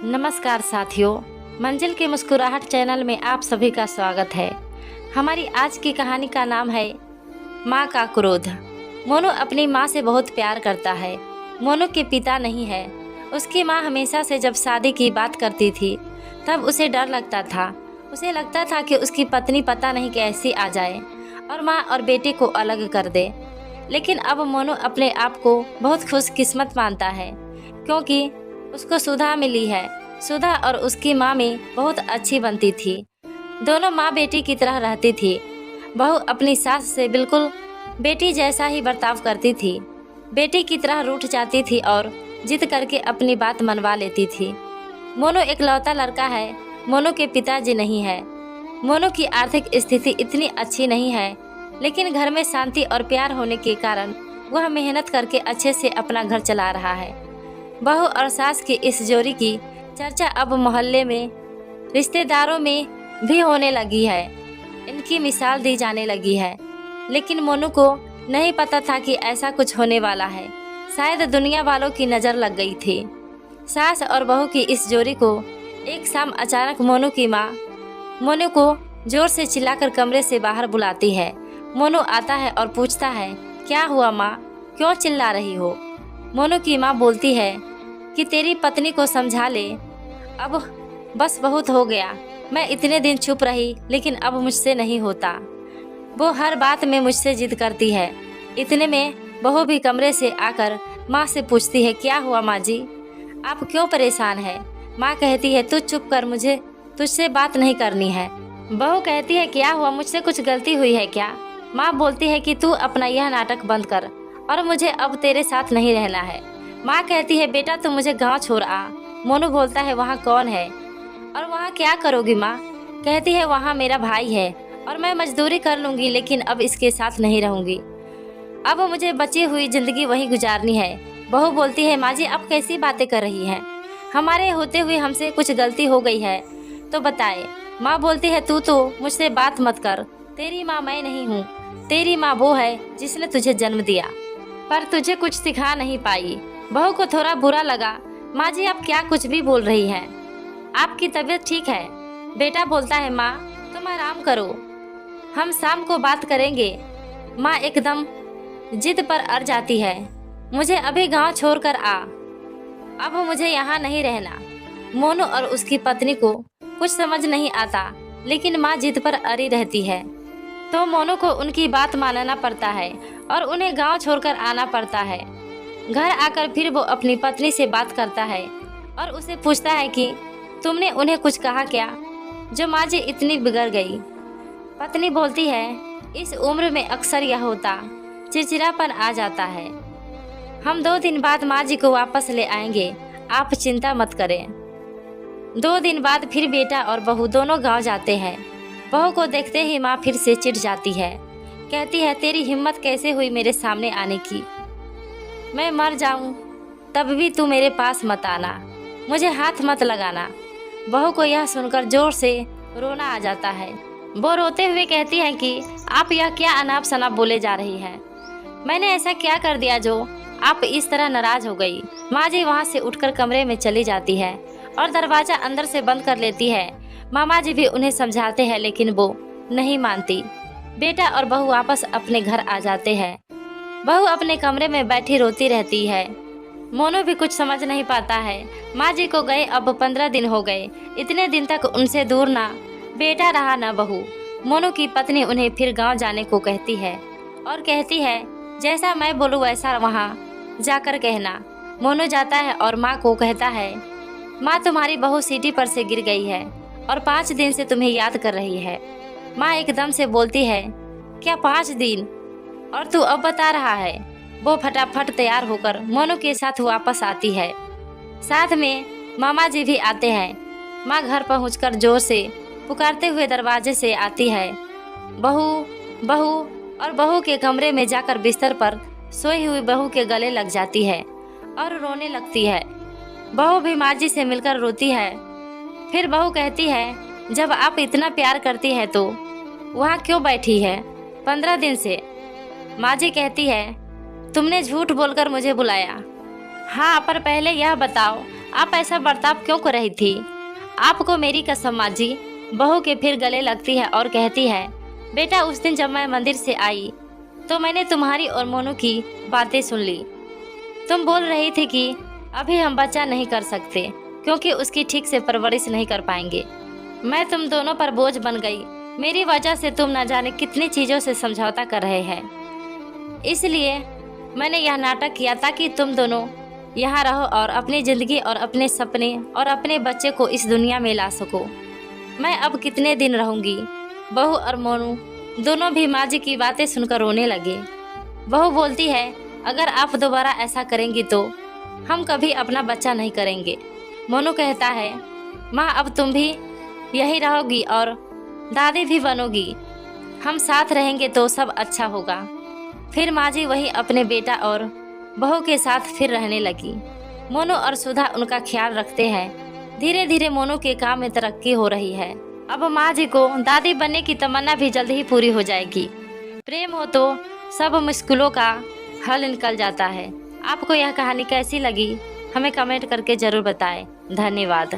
नमस्कार साथियों, मंजिल की मुस्कुराहट चैनल में आप सभी का स्वागत है। हमारी आज की कहानी का नाम है माँ का क्रोध। मोनू अपनी माँ से बहुत प्यार करता है। मोनू के पिता नहीं है। उसकी माँ हमेशा से जब शादी की बात करती थी तब उसे डर लगता था। उसे लगता था कि उसकी पत्नी पता नहीं कैसी आ जाए और माँ और बेटे को अलग कर दे। लेकिन अब मोनू अपने आप को बहुत खुशकिस्मत मानता है क्योंकि उसको सुधा मिली है। सुधा और उसकी माँ में बहुत अच्छी बनती थी। दोनों माँ बेटी की तरह रहती थी। बहू अपनी सास से बिल्कुल बेटी जैसा ही बर्ताव करती थी। बेटी की तरह रूठ जाती थी और जिद करके अपनी बात मनवा लेती थी। मोनू एकलौता लड़का है। मोनू के पिताजी नहीं है। मोनू की आर्थिक स्थिति इतनी अच्छी नहीं है, लेकिन घर में शांति और प्यार होने के कारण वह मेहनत करके अच्छे से अपना घर चला रहा है। बहू और सास की इस जोड़ी की चर्चा अब मोहल्ले में, रिश्तेदारों में भी होने लगी है। इनकी मिसाल दी जाने लगी है। लेकिन मोनू को नहीं पता था कि ऐसा कुछ होने वाला है। शायद दुनिया वालों की नज़र लग गई थी। सास और बहू की इस जोड़ी को एक शाम अचानक मोनू की माँ मोनू को जोर से चिल्लाकर कमरे से बाहर बुलाती है। मोनू आता है और पूछता है, क्या हुआ माँ, क्यों चिल्ला रही हो? मोनू की माँ बोलती है कि तेरी पत्नी को समझा ले, अब बस बहुत हो गया। मैं इतने दिन चुप रही लेकिन अब मुझसे नहीं होता। वो हर बात में मुझसे जिद करती है। इतने में बहू भी कमरे से आकर माँ से पूछती है, क्या हुआ माँ जी, आप क्यों परेशान है? माँ कहती है, तू चुप कर, मुझे तुझसे बात नहीं करनी है। बहू कहती है, क्या हुआ, मुझसे कुछ गलती हुई है क्या? माँ बोलती है कि तू अपना यह नाटक बंद कर और मुझे अब तेरे साथ नहीं रहना है। माँ कहती है, बेटा तू मुझे गांव छोड़ आ। मोनू बोलता है, वहाँ कौन है और वहाँ क्या करोगी? माँ कहती है, वहाँ मेरा भाई है और मैं मजदूरी कर लूँगी, लेकिन अब इसके साथ नहीं रहूँगी। अब मुझे बची हुई ज़िंदगी वहीं गुजारनी है। बहू बोलती है, माँ जी आप कैसी बातें कर रही हैं? हमारे होते हुए हमसे कुछ गलती हो गई है तो बताए। माँ बोलती है, तू तो मुझसे बात मत कर। तेरी माँ मैं नहीं हूँ। तेरी माँ वो है जिसने तुझे जन्म दिया पर तुझे कुछ सिखा नहीं पाई। बहू को थोड़ा बुरा लगा। माँ जी आप क्या कुछ भी बोल रही हैं? आपकी तबीयत ठीक है? बेटा बोलता है, माँ तुम आराम करो, हम शाम को बात करेंगे। माँ एकदम जिद पर अड़ जाती है, मुझे अभी गांव छोड़कर आ, अब मुझे यहाँ नहीं रहना। मोनू और उसकी पत्नी को कुछ समझ नहीं आता, लेकिन माँ जिद पर अड़ी रहती है तो मोनू को उनकी बात मानना पड़ता है और उन्हें गांव छोड़कर आना पड़ता है। घर आकर फिर वो अपनी पत्नी से बात करता है और उसे पूछता है कि तुमने उन्हें कुछ कहा क्या जो माँ जी इतनी बिगड़ गई? पत्नी बोलती है, इस उम्र में अक्सर यह होता, चिड़चिड़ापन आ जाता है। हम 2 दिन बाद माँ जी को वापस ले आएंगे, आप चिंता मत करें। 2 दिन बाद फिर बेटा और बहू दोनों गांव जाते हैं। बहू को देखते ही माँ फिर से चिढ़ जाती है। कहती है, तेरी हिम्मत कैसे हुई मेरे सामने आने की? मैं मर जाऊं तब भी तू मेरे पास मत आना, मुझे हाथ मत लगाना। बहू को यह सुनकर जोर से रोना आ जाता है। वो रोते हुए कहती है कि आप यह क्या अनाप शनाप बोले जा रही हैं? मैंने ऐसा क्या कर दिया जो आप इस तरह नाराज हो गई? माँ जी वहाँ से उठकर कमरे में चली जाती है और दरवाज़ा अंदर से बंद कर लेती है। मामा जी भी उन्हें समझाते हैं लेकिन वो नहीं मानती। बेटा और बहू वापस अपने घर आ जाते हैं। बहू अपने कमरे में बैठी रोती रहती है। मोनू भी कुछ समझ नहीं पाता है। माँ जी को गए अब 15 दिन हो गए। इतने दिन तक उनसे दूर ना बेटा रहा ना बहू। मोनू की पत्नी उन्हें फिर गांव जाने को कहती है और कहती है, जैसा मैं बोलूँ वैसा वहाँ जाकर कहना। मोनू जाता है और माँ को कहता है, माँ तुम्हारी बहू सीढ़ी पर से गिर गई है और 5 दिन से तुम्हें याद कर रही है। माँ एकदम से बोलती है, क्या 5 दिन और तू अब बता रहा है? वो फटाफट तैयार होकर मोनू के साथ वापस आती है। साथ में मामा जी भी आते हैं। माँ घर पहुंचकर जोर से पुकारते हुए दरवाजे से आती है, बहू बहू, और बहू के कमरे में जाकर बिस्तर पर सोई हुई बहू के गले लग जाती है और रोने लगती है। बहू भी माँ जी से मिलकर रोती है। फिर बहू कहती है, जब आप इतना प्यार करती है तो वहाँ क्यों बैठी है 15 दिन से? माँ जी कहती है, तुमने झूठ बोलकर मुझे बुलाया। हाँ, पर पहले यह बताओ आप ऐसा बर्ताव क्यों कर रही थी? आपको मेरी कसम माँ जी। बहू के फिर गले लगती है और कहती है, बेटा उस दिन जब मैं मंदिर से आई तो मैंने तुम्हारी और मोनू की बातें सुन ली। तुम बोल रही थी कि अभी हम बच्चा नहीं कर सकते क्योंकि उसकी ठीक से परवरिश नहीं कर पाएंगे। मैं तुम दोनों पर बोझ बन गई। मेरी वजह से तुम न जाने कितनी चीज़ों से समझौता कर रहे हैं। इसलिए मैंने यह नाटक किया ताकि तुम दोनों यहाँ रहो और अपनी ज़िंदगी और अपने सपने और अपने बच्चे को इस दुनिया में ला सको। मैं अब कितने दिन रहूँगी? बहू और मोनू दोनों भी माँ जी की बातें सुनकर रोने लगे। बहू बोलती है, अगर आप दोबारा ऐसा करेंगी तो हम कभी अपना बच्चा नहीं करेंगे। मोनू कहता है, माँ अब तुम भी यही रहोगी और दादी भी बनोगी। हम साथ रहेंगे तो सब अच्छा होगा। फिर माँ जी वही अपने बेटा और बहू के साथ फिर रहने लगी। मोनू और सुधा उनका ख्याल रखते हैं। धीरे धीरे मोनू के काम में तरक्की हो रही है। अब माँ जी को दादी बनने की तमन्ना भी जल्द ही पूरी हो जाएगी। प्रेम हो तो सब मुश्किलों का हल निकल जाता है। आपको यह कहानी कैसी लगी हमें कमेंट करके ज़रूर बताएं। धन्यवाद।